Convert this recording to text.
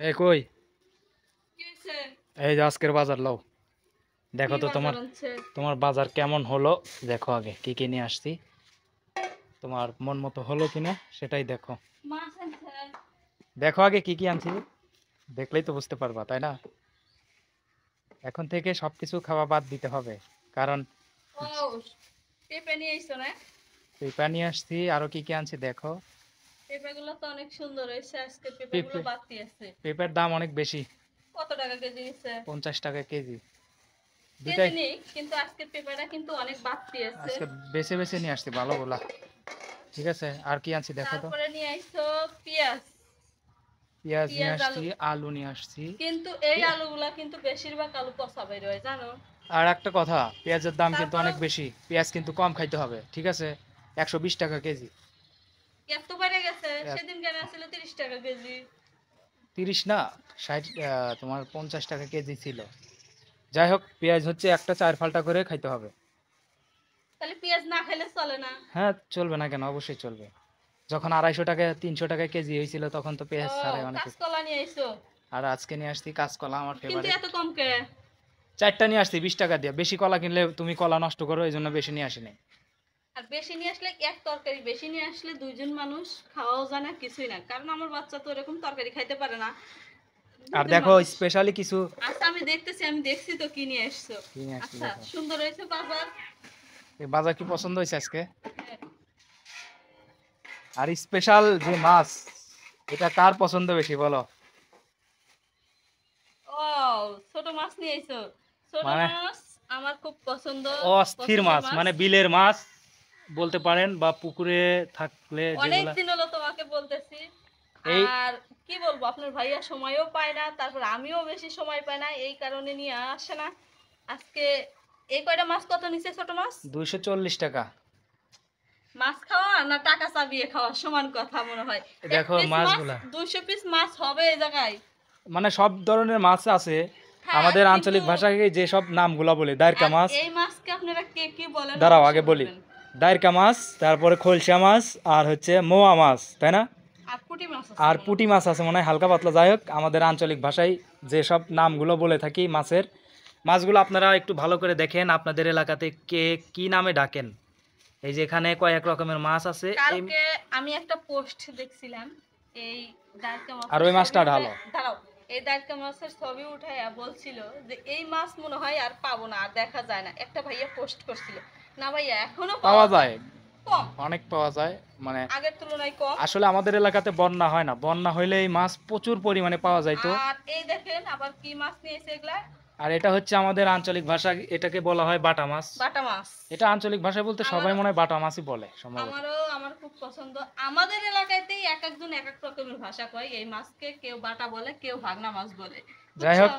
এই কই কি হইছে? এই যে আজকের বাজার লও দেখো কি তো বাজার তোমার আনছে? তোমার বাজার কেমন হলো দেখো আগে কি কি নিয়ে আসছি তোমার মন মতো হলো কিনা সেটাই দেখো মাছ আনছে। দেখো আগে কি কি আনছি দেখলেই তো বুঝতে পারবা তাই না এখন থেকে সবকিছু খাওয়া বাদ দিতে হবে কারণ ও, পেঁপে নিয়ে আইছো না? পেঁপা নিয়ে আসছি আরো কি কি আনছি দেখো পেঁপেগুলো তো অনেক সুন্দর হয়েছে, আজকে পেঁপেগুলো পেঁপে বাড়তি আছে। পেঁপের দাম অনেক বেশি কত টাকা কেজি নিচ্ছে? 50 টাকা কেজি দুইটাই কেজি নেই, কিন্তু আজকে পেঁপেটা কিন্তু অনেক বাড়তি আছে। আজকে বেছে বেছে নিয়ে আসছি ভালোগুলা ঠিক আছে আর কি আনছি দেখো তো তারপরে নিয়ে আইছো পেঁয়াজ। পেঁয়াজ নিয়ে পেঁয়াজ আসছি আলু, আলু নিয়ে আসছি কিন্তু এই আলুগুলা কিন্তু বেশিরভাগ আলু পচা বের হয় জানো। আর একটা কথা পেঁয়াজের দাম কিন্তু তারপরে অনেক বেশি পেঁয়াজ কিন্তু কম খাইতে হবে ঠিক আছে 120 টাকা কেজি এত বেড়ে গেছে, সেদিন কেন ছিল 30 টাকা কেজি। 30 না 60 তোমার 50 টাকা কেজি ছিল যাই হোক পেঁয়াজ হচ্ছে একটা 4 ফাল্টা করে খাইতে হবে তাহলে পেঁয়াজ না খেলে চলে না। হ্যাঁ চলবে না কেন অবশ্যই চলবে যখন 250 টাকা 300 টাকা কেজি হয়েছিল তখন তো ও, পেঁয়াজ ছাড়াই অনেকে কাঁচকলা নিয়ে আইছো। আর আজকে নিয়ে আসছি কাঁচকলা আমার কিন্তু ফেভারিট এত কম কে? 4টা নিয়ে আসছি 20 টাকা দিয়ে বেশি কলা কিনলে তুমি কলা নষ্ট করো এই জন্য বেশি নিয়ে আসিনি আর বেশি নিয়ে আসলে এক তরকারি বেশি নিয়ে আসলে দুইজন মানুষ খাওয়াও যায় না, কিছুই না, কারণ আমার বাচ্চা তো এরকম তরকারি খাইতে পারে না। আর দুইজন দেখো মানুষ। স্পেশালি কিছু আচ্ছা, আমি দেখতেছি, আমি দেখছি তো কি নিয়ে আসছো। কি নিয়ে আসছি আচ্ছা, দেখো সুন্দর হয়েছে বাজার। এই বাজার কি পছন্দ হয়েছে আজকে হ্যাঁ। আর স্পেশাল যে মাছ এটা কার পছন্দ বেশি বলো ও, ছোট মাছ নিয়ে আইছো। ছোট মানে মাছ আমার খুব পছন্দ। অস্থির পছন্দের মাছ মাছ। মানে বিলের মাছ বলতে পারেন বা পুকুরে থাকলে অনেক যেগুলা দিন হলো তোমাকে বলতেছি। এই আর কি বলবো, আপনার ভাইয়া সময়ও পায় না, তারপর আমিও বেশি সময় পাই না, এই কারণে নিয়ে আসে না আজকে। এই কয়টা মাছ কত নিচে ছোট মাছ? 240 টাকা মাছ খাওয়া না টাকা চাবিয়ে খাওয়া সমান কথা মনে হয়। এক দেখো পিস মাছ মাছগুলা 200 পিস মাছ হবে এই জায়গায়। মানে সব ধরনের মাছ আছে হ্যাঁ, আমাদের কিন্তু আঞ্চলিক ভাষায় যে সব নামগুলা বলে দাইরকা আর মাছ এই মাছকে আপনারা কে কি বলেন দাঁড়াও আগে অবশ্যই বলি বলবেন। দাইরকা মাছ তারপরে খলসা মাছ আর হচ্ছে মোয়া মাছ তাই না আর পুঁটি মাছ আছে আর মনে পুঁটি হয়। মাছ আছে মনে হয় হালকা পাতলা যাই হোক আমাদের আঞ্চলিক ভাষায় যে সব নামগুলো বলে থাকি মাছের মাছগুলো আপনারা একটু ভালো করে দেখেন আপনাদের এলাকাতে কে কি নামে ডাকেন এই যে এখানে কয়েক রকমের মাছ আছে এই কালকে আমি একটা পোস্ট দেখছিলাম, এই দাঁড়কা আর মাছের ওই ছবি মাছটা উঠায় ঢালো দাঁড়াও, এই দাঁড়কা মাছের ছবি উঠাইয়া বলছিল যে এই মাছ মনে হয় আর পাবো না, আর দেখা যায় না। একটা ভাইয়া পোস্ট করছিল। না ভাইয়া, এখনো পাওয়া পাওয়া যায় যায়, কম, অনেক পাওয়া যায় মানে আগের তুলনায় কম। আসলে আমাদের এলাকাতে বন্যা হয় না বন্যা হইলে এই মাছ প্রচুর পরিমাণে পাওয়া যায় তো আর এই দেখেন আবার কি মাছ নিয়েছে এগুলা। আর এটা হচ্ছে আমাদের আঞ্চলিক ভাষা এটাকে বলা হয় বাটা মাছ বাটা মাছ। এটা আঞ্চলিক ভাষায় বলতে সবাই আমারও মনে হয় বাটা মাছই বলে সম্ভবত আমার খুব পছন্দ। আমাদের এলাকাতেই এক একজন এক এক রকমের ভাষা কয়, এই মাছকে কেউ বাটা বলে, কেউ ভাগনা মাছ বলে, যাই বুঝছো। হোক